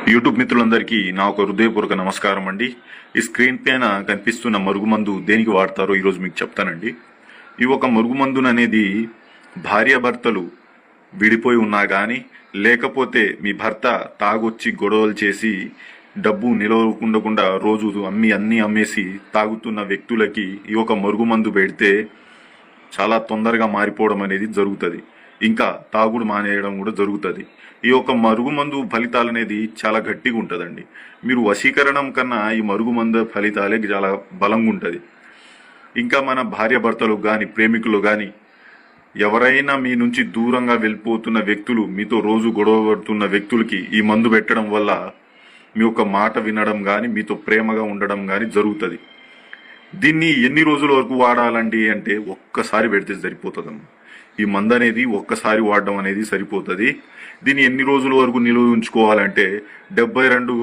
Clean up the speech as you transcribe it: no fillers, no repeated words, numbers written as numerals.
YouTube మిత్రులందరికీ నా ఒక హృదయపూర్వక నమస్కారం అండి. ఈ స్క్రీన్ పైన కనిపిస్తున్న మరుగుమందు దేనికి వాడతారో ఈరోజు మీకు చెప్తానండి. ఈ ఒక మరుగుమందును అనేది భార్యాభర్తలు విడిపోయి ఉన్నా కానీ, లేకపోతే మీ భర్త తాగొచ్చి గొడవలు చేసి డబ్బు నిలవకుండా రోజు అన్నీ అమ్మేసి తాగుతున్న వ్యక్తులకి ఈ ఒక మరుగుమందు పెడితే చాలా తొందరగా మారిపోవడం అనేది జరుగుతుంది. ఇంకా తాగుడు మానేయడం కూడా జరుగుతుంది. ఈ యొక్క మరుగుమందు ఫలితాలు అనేది చాలా గట్టిగా ఉంటుందండి. మీరు వశీకరణం కన్నా ఈ మరుగుమందు ఫలితాలే చాలా బలంగా ఉంటుంది. ఇంకా మన భార్యాభర్తలు కానీ, ప్రేమికులు కానీ, ఎవరైనా మీ నుంచి దూరంగా వెళ్ళిపోతున్న వ్యక్తులు, మీతో రోజు గొడవ పడుతున్న వ్యక్తులకి ఈ మందు పెట్టడం వల్ల మీ యొక్క మాట వినడం కానీ, మీతో ప్రేమగా ఉండడం కానీ జరుగుతుంది. దీన్ని ఎన్ని రోజుల వరకు వాడాలండి అంటే ఒక్కసారి పెడితే సరిపోతుందమ్మా. ఈ మందు అనేది ఒక్కసారి వాడడం అనేది సరిపోతుంది. దీన్ని ఎన్ని రోజుల వరకు నిలువ ఉంచుకోవాలంటే 72